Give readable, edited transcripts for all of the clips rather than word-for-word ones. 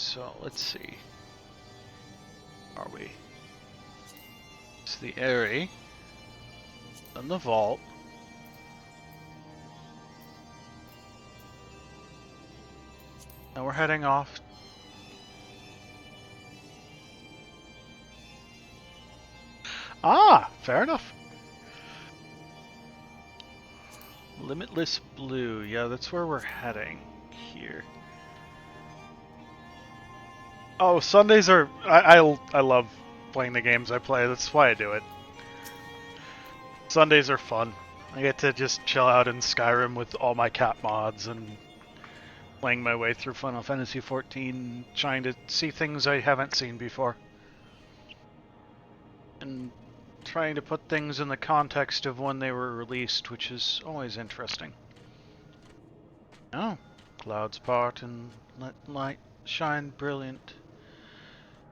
So let's see. Are we? It's the Airy, then the Vault. Now we're heading off. Ah, fair enough. Limitless Blue. Yeah, that's where we're heading here. Oh, Sundays are... I love playing the games I play. That's why I do it. Sundays are fun. I get to just chill out in Skyrim with all my cat mods and playing my way through Final Fantasy XIV, trying to see things I haven't seen before. And trying to put things in the context of when they were released, which is always interesting. Oh, clouds part and let light shine brilliant.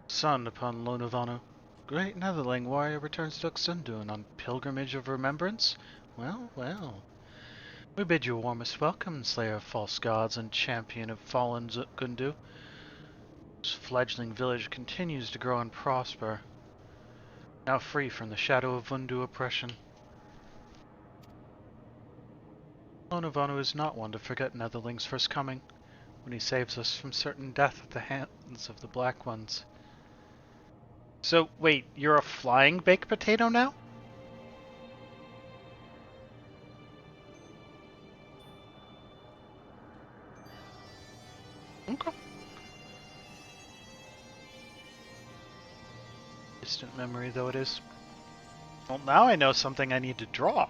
Sun upon Lonavano. Great Netherling warrior returns to Uxundun on pilgrimage of remembrance? Well, well. We bid you warmest welcome, slayer of false gods and champion of fallen Gundu. This fledgling village continues to grow and prosper, now free from the shadow of Vundu oppression. Lonavano is not one to forget Netherling's first coming, when he saves us from certain death at the hands of the Black Ones. So, wait, you're a flying baked potato now? Okay. Distant memory though it is. Well, now I know something I need to draw.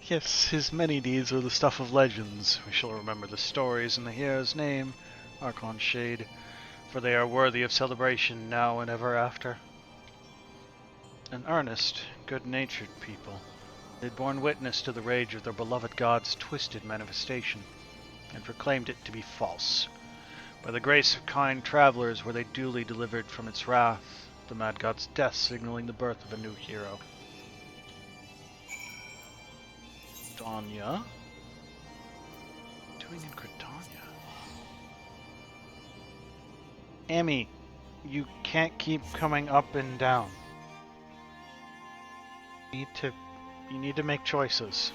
Yes, his many deeds are the stuff of legends. We shall remember the stories in the hero's name, Archon Shade, for they are worthy of celebration now and ever after. An earnest, good-natured people, they'd borne witness to the rage of their beloved god's twisted manifestation, and proclaimed it to be false. By the grace of kind travelers were they duly delivered from its wrath, the mad god's death signaling the birth of a new hero. Gridania? Doing in Gridania? Amy, you can't keep coming up and down. You need to make choices.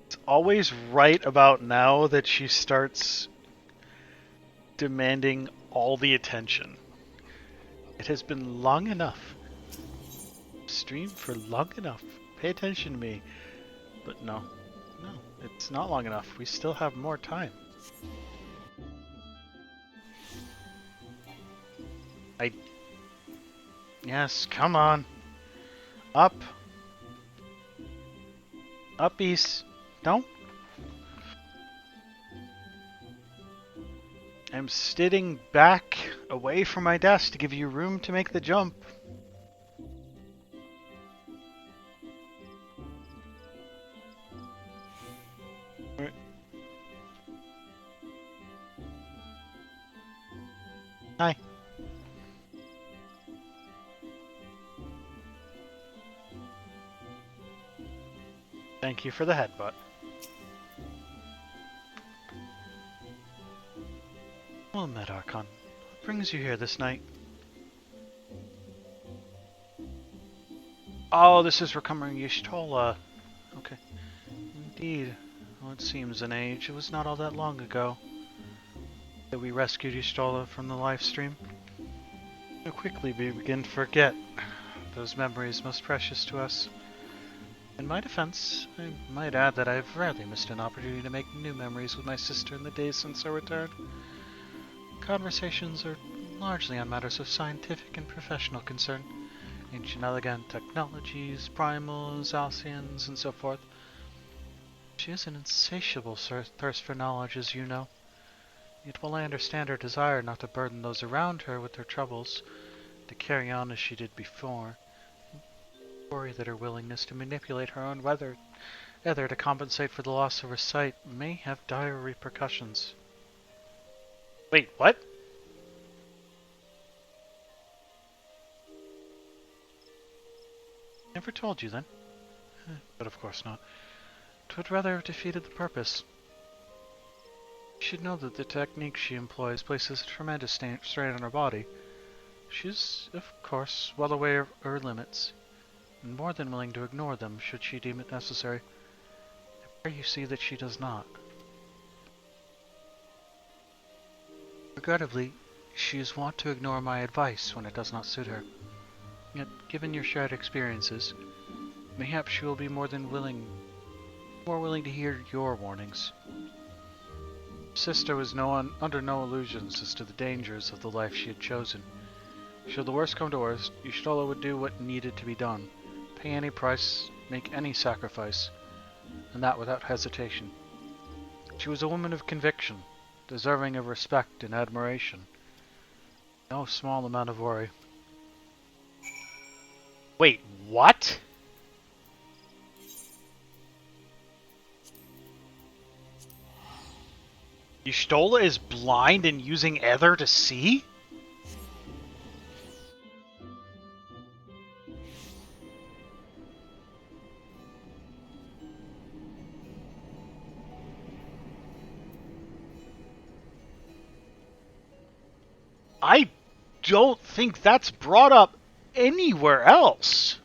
It's always right about now that she starts demanding all the attention. It has been long enough. Streamed for long enough. Pay attention to me. But no, it's not long enough. We still have more time. Yes, come on. Up. Up, East. Don't. I'm sitting back away from my desk to give you room to make the jump. Hi. Thank you for the headbutt. Well met, Archon. What brings you here this night? Oh, this is recovering Y'shtola. Okay. Indeed. Well, it seems an age. It was not all that long ago that we rescued Y'shtola from the live stream. How quickly we begin to forget those memories most precious to us. In my defense, I might add that I've rarely missed an opportunity to make new memories with my sister in the days since her return. Conversations are largely on matters of scientific and professional concern. Ancient elegant technologies, primals, Alcians, and so forth. She has an insatiable thirst for knowledge, as you know. Yet while I understand her desire not to burden those around her with their troubles, to carry on as she did before, I worry that her willingness to manipulate her own weather to compensate for the loss of her sight may have dire repercussions. Wait, what? Never told you then. But of course not. It would rather have defeated the purpose. You should know that the technique she employs places a tremendous strain on her body. She's, of course, well aware of her limits, and more than willing to ignore them should she deem it necessary. I pray you see that she does not. Regrettably, she is wont to ignore my advice when it does not suit her. Yet, given your shared experiences, mayhap she will be more willing to hear your warnings. Sister was under no illusions as to the dangers of the life she had chosen. Should the worst come to worst, Y'shtola would do what needed to be done, pay any price, make any sacrifice, and that without hesitation. She was a woman of conviction, deserving of respect and admiration. No small amount of worry. Wait, what? Y'shtola is blind and using Ether to see? I don't think that's brought up anywhere else.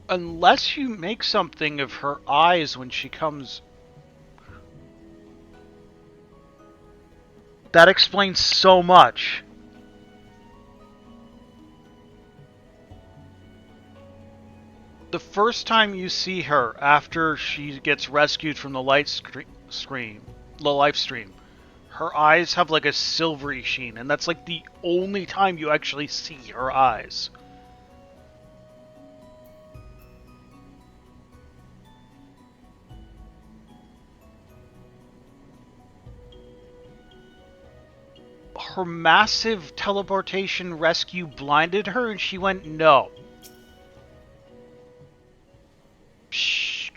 Unless you make something of her eyes when she comes. That explains so much. The first time you see her after she gets rescued from the live stream, her eyes have like a silvery sheen, and that's like the only time you actually see her eyes. Her massive teleportation rescue blinded her, and she went, no. Shh.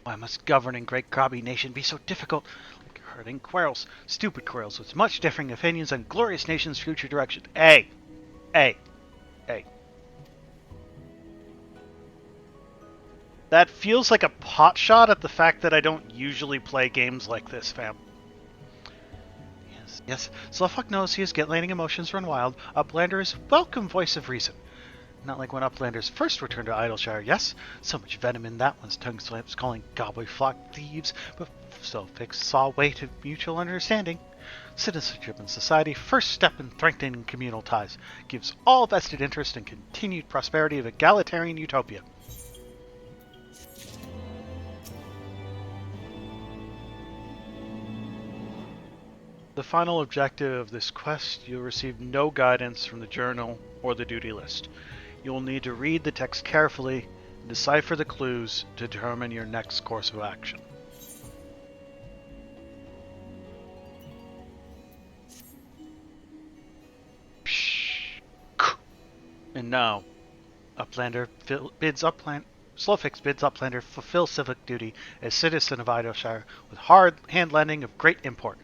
Why must governing Great Krabi Nation be so difficult? Like herding quarrels, stupid quarrels with much differing opinions on glorious nation's future direction. Hey. That feels like a pot shot at the fact that I don't usually play games like this, fam. Yes. Slowfuck knows his Getlaning emotions run wild. Uplander is a welcome voice of reason. Not like when Uplanders first returned to Idleshire, yes? So much venom in that one's tongue slips, calling Gobbly Flock thieves, but Slowfix saw a way to mutual understanding. Citizenship in society, first step in strengthening communal ties, gives all vested interest in continued prosperity of egalitarian utopia. The final objective of this quest, you'll receive no guidance from the journal or the duty list. You will need to read the text carefully and decipher the clues to determine your next course of action. And now, Slowfix bids Uplander fulfill civic duty as citizen of Idleshire with hard hand lending of great import.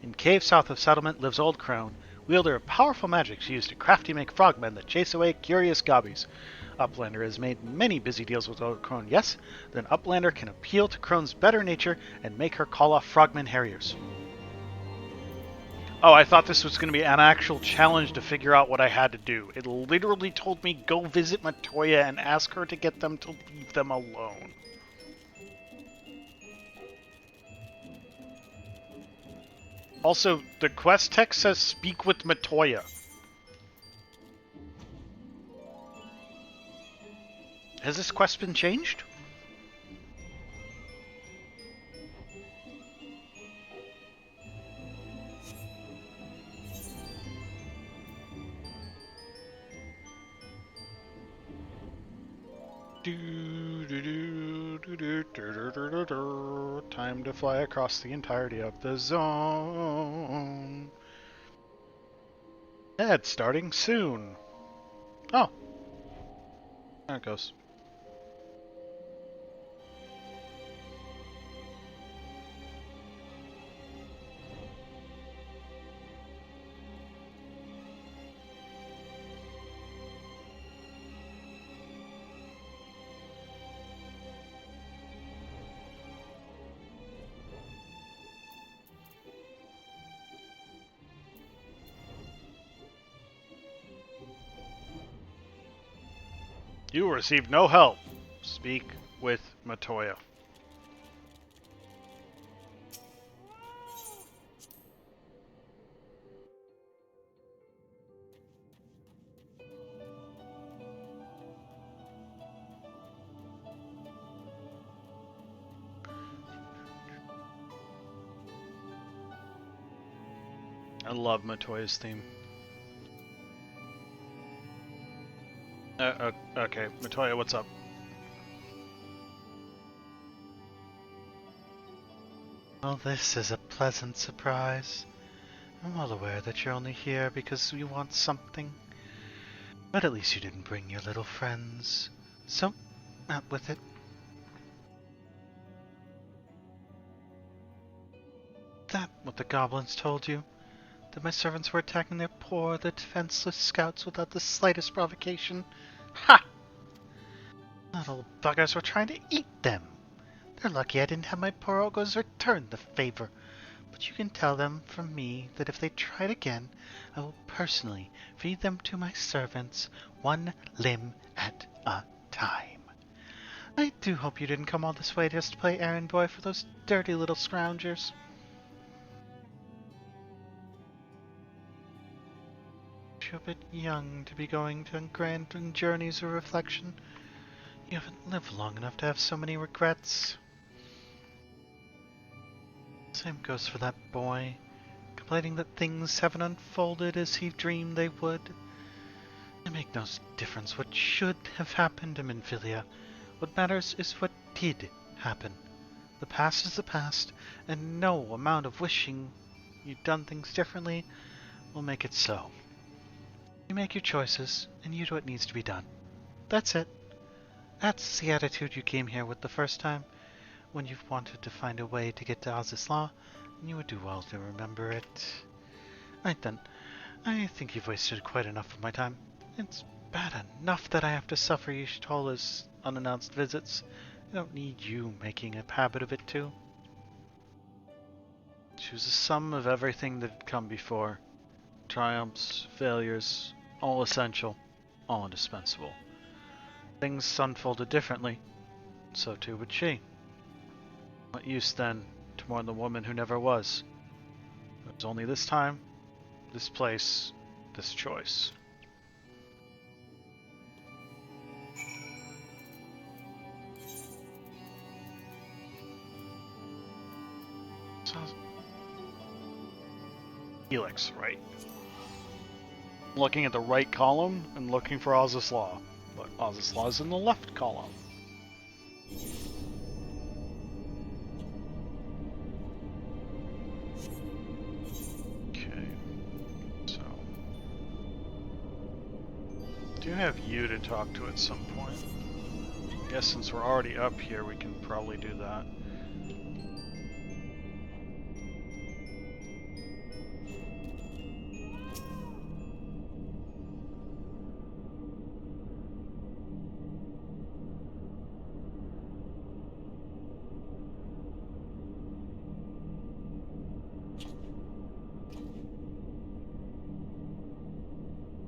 In cave south of settlement lives Old Crone, wielder of powerful magic she used to crafty make frogmen that chase away curious gobbies. Uplander has made many busy deals with Old Crone, yes? Then Uplander can appeal to Crone's better nature and make her call off frogmen harriers. Oh, I thought this was going to be an actual challenge to figure out what I had to do. It literally told me go visit Miqo'te and ask her to get them to leave them alone. Also, the quest text says speak with Miqo'te. Has this quest been changed? Time to fly across the entirety of the zone. Yeah, it's starting soon. Oh. There it goes. You receive no help. Speak with Miqo'te. I love Miqo'te's theme. Okay, Miqo'te, what's up? Well, this is a pleasant surprise. I'm well aware that you're only here because you want something. But at least you didn't bring your little friends. So, out with it. That what the goblins told you? That my servants were attacking their poor, the defenseless scouts without the slightest provocation? Ha! Little buggers were trying to eat them. They're lucky I didn't have my poor ogres return the favor. But you can tell them from me that if they try it again, I will personally feed them to my servants, one limb at a time. I do hope you didn't come all this way just to play errand boy for those dirty little scroungers. You're a bit young to be going on grand journeys of reflection. You haven't lived long enough to have so many regrets. Same goes for that boy, complaining that things haven't unfolded as he dreamed they would. It makes no difference what should have happened to Minfilia. What matters is what did happen. The past is the past, and no amount of wishing you'd done things differently will make it so. You make your choices, and you do what needs to be done. That's it. That's the attitude you came here with the first time, when you've wanted to find a way to get to Azizla, and you would do well to remember it. Right then, I think you've wasted quite enough of my time. It's bad enough that I have to suffer Y'shtola's unannounced visits. I don't need you making a habit of it too. She was the sum of everything that had come before. Triumphs, failures, all essential, all indispensable. Things unfolded differently, so too would she. What use then to mourn the woman who never was? It was only this time, this place, this choice. Helix, right. Looking at the right column and looking for Azizla, but Azizla is in the left column. Okay, so do have you to talk to at some point. I guess since we're already up here, we can probably do that.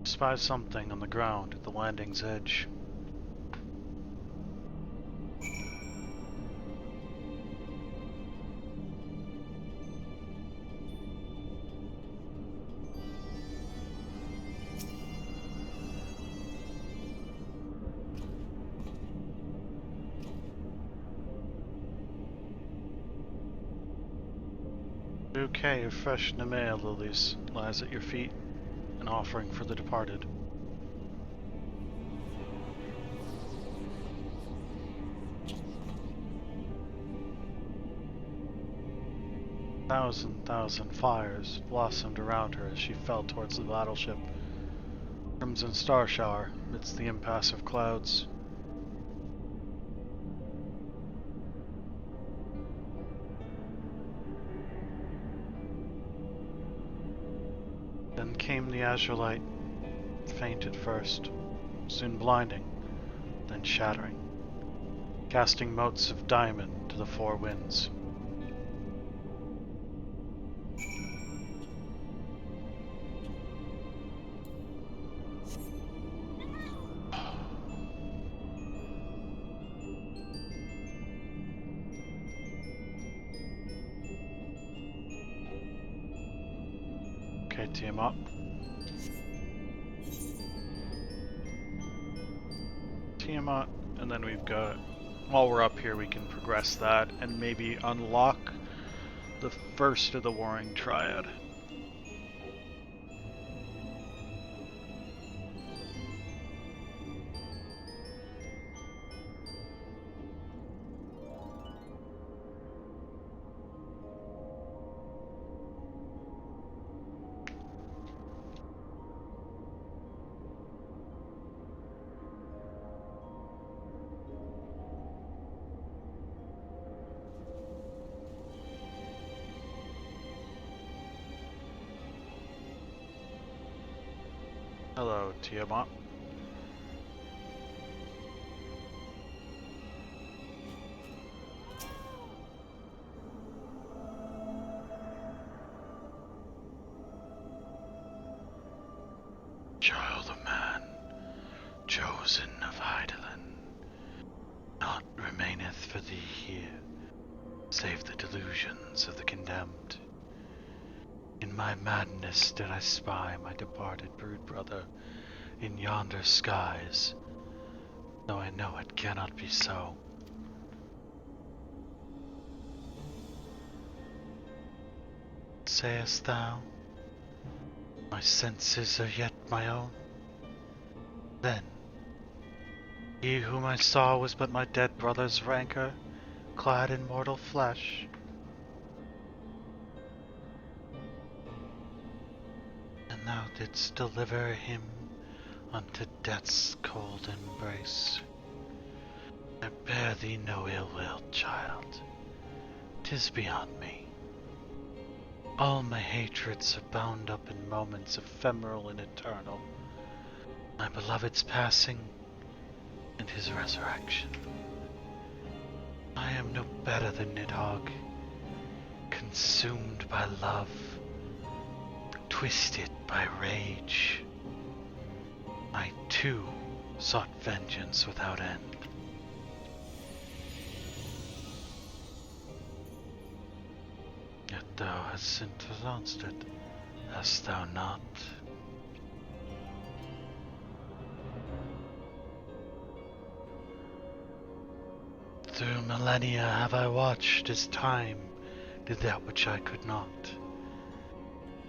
Spy something on the ground at the landing's edge. A bouquet of fresh Nemea lilies lies at your feet, an offering for the departed. Thousand fires blossomed around her as she fell towards the battleship. Crimson star shower amidst the impassive clouds. Then came the azure light, faint at first, soon blinding, then shattering, casting motes of diamond to the four winds. Okay, team up. Team up, and then we've got, while we're up here, we can progress that and maybe unlock the first of the Warring Triad. Hello, Tiamat. Child of man, chosen of Hydaelyn, naught remaineth for thee here, save the delusions of the condemned. In my madness did I spy my departed brood brother in yonder skies, though I know it cannot be so. Sayest thou, my senses are yet my own? Then, he whom I saw was but my dead brother's rancor, clad in mortal flesh. And thou didst deliver him unto death's cold embrace. I bear thee no ill will, child. 'Tis beyond me. All my hatreds are bound up in moments ephemeral and eternal. My beloved's passing and his resurrection. I am no better than Nidhogg, consumed by love, twisted by rage. I too sought vengeance without end. Yet thou hast renounced it, hast thou not? Through millennia have I watched as time did that which I could not.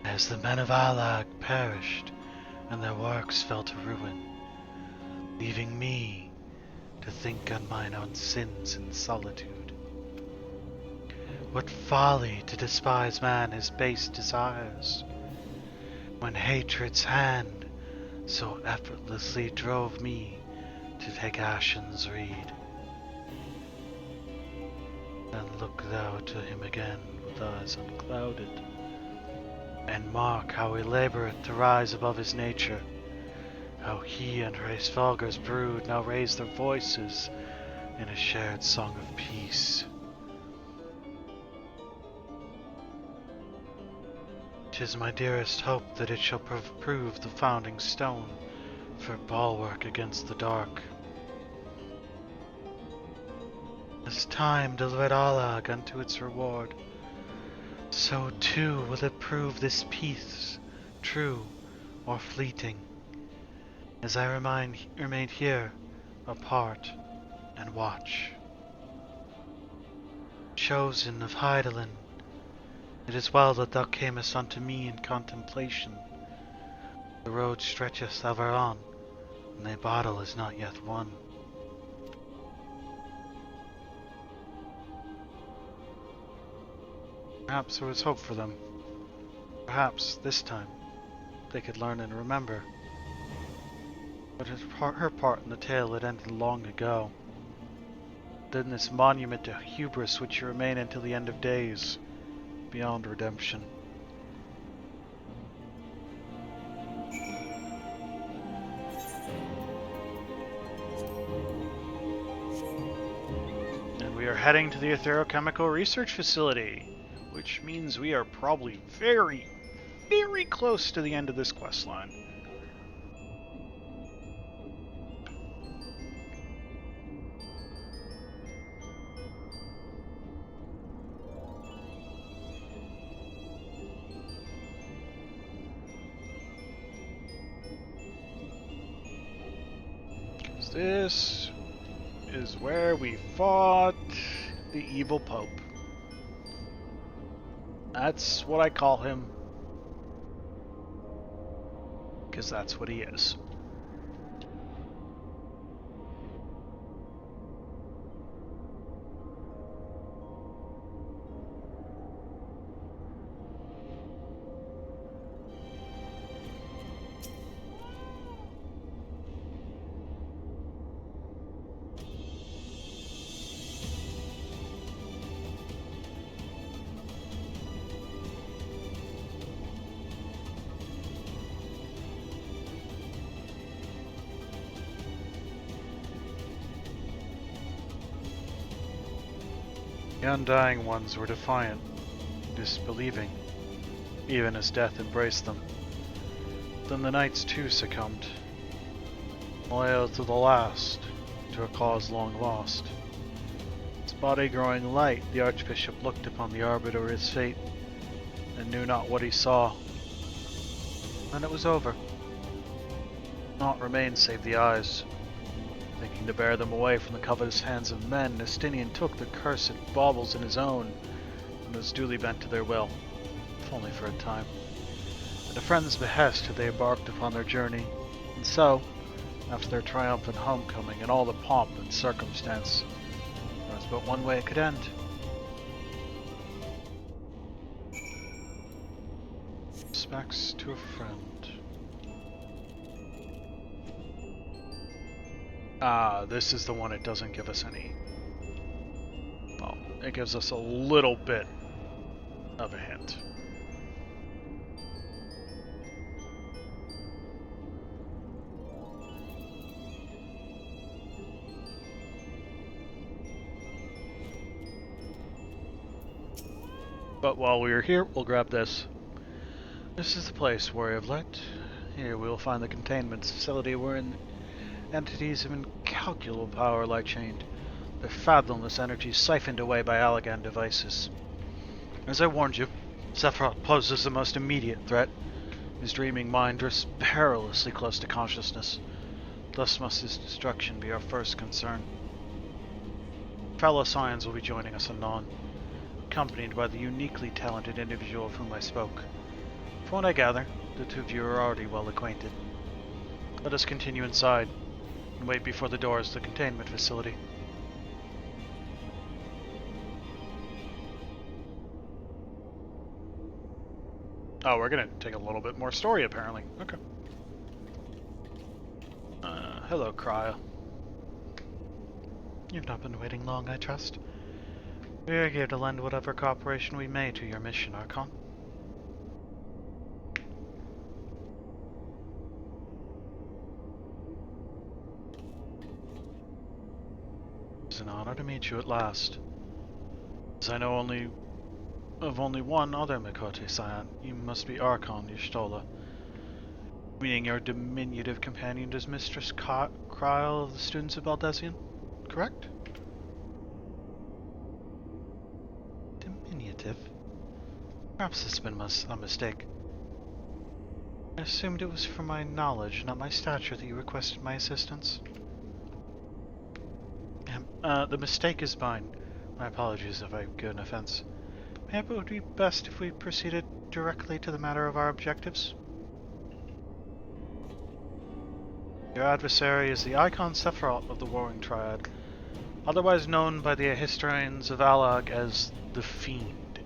As the men of Allag perished, and their works fell to ruin, leaving me to think on mine own sins in solitude. What folly to despise man his base desires, when hatred's hand so effortlessly drove me to take Ashen's reed. Then look thou to him again with eyes unclouded, and mark how he laboureth to rise above his nature, how he and Hraesvelgur's brood now raise their voices in a shared song of peace. 'Tis my dearest hope that it shall prove the founding stone for bulwark against the dark. As time delivered Allag unto its reward, so too will it prove this peace, true or fleeting, as I remained here, apart, and watch. Chosen of Hydaelyn, it is well that thou camest unto me in contemplation. The road stretcheth ever on, and thy battle is not yet won. Perhaps there was hope for them. Perhaps, this time, they could learn and remember. But her part in the tale had ended long ago. Then this monument to hubris which remain until the end of days, beyond redemption. And we are heading to the Etherochemical Research Facility, which means we are probably very, very close to the end of this questline. This is where we fought the evil Pope. That's what I call him, because that's what he is. The Undying Ones were defiant, disbelieving, even as death embraced them. Then the Knights too succumbed, loyal to the last, to a cause long lost. His body growing light, the Archbishop looked upon the arbiter of his fate, and knew not what he saw. Then it was over. Naught remained save the eyes. Thinking to bear them away from the covetous hands of men, Justinian took the cursed baubles in his own, and was duly bent to their will, if only for a time. At a friend's behest had they embarked upon their journey, and so, after their triumphant homecoming and all the pomp and circumstance, there was but one way it could end. Respects to a friend. Ah, this is the one it doesn't give us any. Well, it gives us a little bit of a hint. But while we are here, we'll grab this. This is the place where we have let. Here we will find the containment facility wherein entities of incalculable power lie chained, their fathomless energy siphoned away by Allagan devices. As I warned you, Sephiroth poses the most immediate threat. His dreaming mind drifts perilously close to consciousness. Thus must his destruction be our first concern. Fellow Scions will be joining us anon, accompanied by the uniquely talented individual of whom I spoke. From what I gather, the two of you are already well acquainted. Let us continue inside and wait before the doors of the containment facility. Oh, we're gonna take a little bit more story, apparently. Okay. Hello, Cryo. You've not been waiting long, I trust. We are here to lend whatever cooperation we may to your mission, Archon. It's an honor to meet you at last. As I know only one other Miqo'te Scion, you must be Archon Y'shtola. Meaning your diminutive companion is Mistress Cryle of the students of Baldesion, correct? Diminutive? Perhaps it's been a mistake. I assumed it was for my knowledge, not my stature, that you requested my assistance. The mistake is mine. My apologies if I've given offense. Maybe it would be best if we proceeded directly to the matter of our objectives. Your adversary is the Icon Sephiroth of the Warring Triad, otherwise known by the historians of Allag as the Fiend.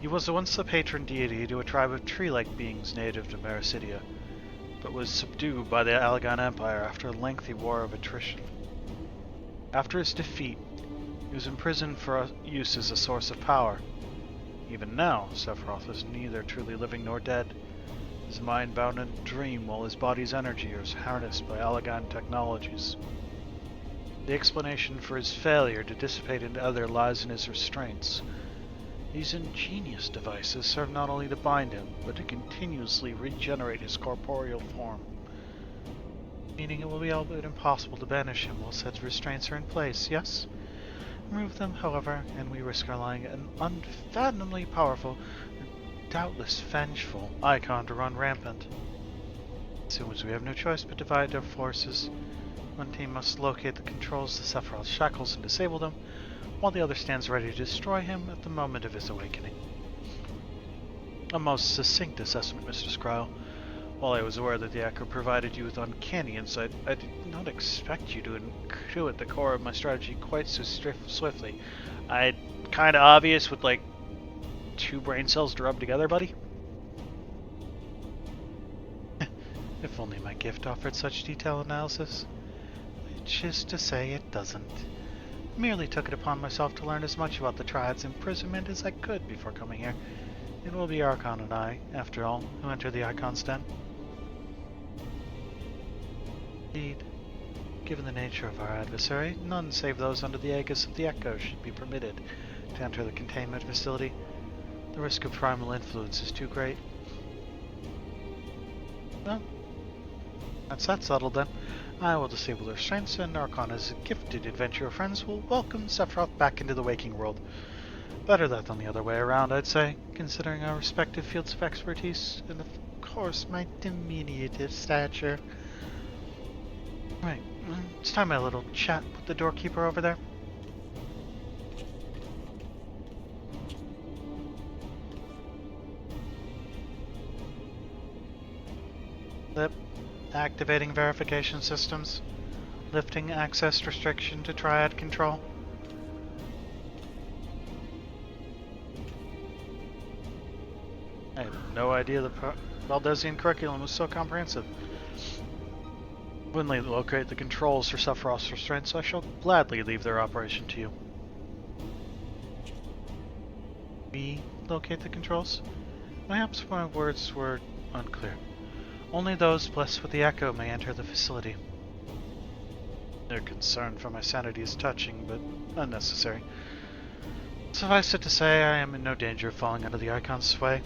He was once the patron deity to a tribe of tree-like beings native to Mericidia, but was subdued by the Allagan Empire after a lengthy war of attrition. After his defeat, he was imprisoned for use as a source of power. Even now, Sephiroth is neither truly living nor dead, his mind bound in a dream while his body's energy is harnessed by Allagan technologies. The explanation for his failure to dissipate into other lies in his restraints. These ingenious devices serve not only to bind him, but to continuously regenerate his corporeal form. Meaning it will be all but impossible to banish him while said restraints are in place, yes? Remove them, however, and we risk allowing an unfathomably powerful, and doubtless vengeful, Icon to run rampant. As soon as we have no choice but divide our forces, One team must locate the controls to Sephiroth's shackles and disable them, while the other stands ready to destroy him at the moment of his awakening. A most succinct assessment, Mr. Scryle. While I was aware that the Echo provided you with uncanny insight, I did not expect you to intuit the core of my strategy quite so swiftly. Kinda obvious with like 2 brain cells to rub together, buddy. If only my gift offered such detailed analysis. Which is to say it doesn't. I merely took it upon myself to learn as much about the Triad's imprisonment as I could before coming here. It will be Archon and I, after all, who enter the Icon's den. Indeed, given the nature of our adversary, none save those under the aegis of the Echo should be permitted to enter the containment facility. The risk of primal influence is too great. Well, that's that settled then. I will disable their strengths, and Archon, as gifted adventurer friends, will welcome Sephiroth back into the waking world. Better that than the other way around, I'd say, considering our respective fields of expertise, and of course my diminutive stature. Right, it's time I had a little chat with the doorkeeper over there. Lip, activating verification systems, lifting access restriction to Triad control. I had no idea the Valdesian curriculum was so comprehensive. When they locate the controls for Sephiroth's restraints, I shall gladly leave their operation to you. We locate the controls? Perhaps my words were unclear. Only those blessed with the Echo may enter the facility. Their concern for my sanity is touching, but unnecessary. Suffice it to say, I am in no danger of falling under the Icon's sway.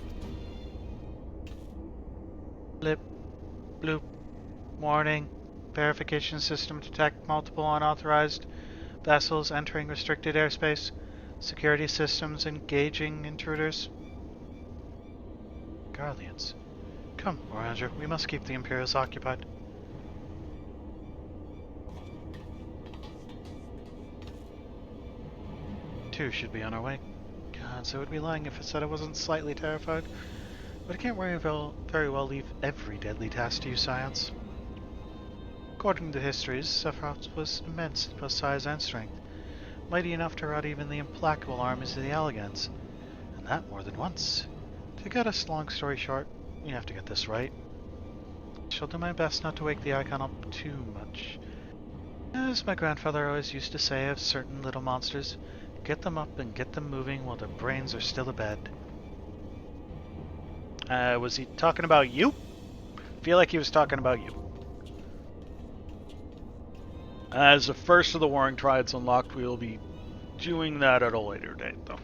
Blip, bloop, warning. Verification system detect multiple unauthorized vessels entering restricted airspace. Security systems engaging intruders. Guardians. Come, Oranger, we must keep the Imperials occupied. Two should be on our way. Gods, I would be lying if I said I wasn't slightly terrified. But I can't very well leave every deadly task to you, Science. According to histories, Sephiroth was immense in both size and strength, mighty enough to rout even the implacable armies of the Allagans, and that more than once. To cut a long story short, we have to get this right. I shall do my best not to wake the Icon up too much. As my grandfather always used to say of certain little monsters, get them up and get them moving while their brains are still abed. Was he talking about you? I feel like he was talking about you. As the first of the Warring Triads unlocked, we will be doing that at a later date, though.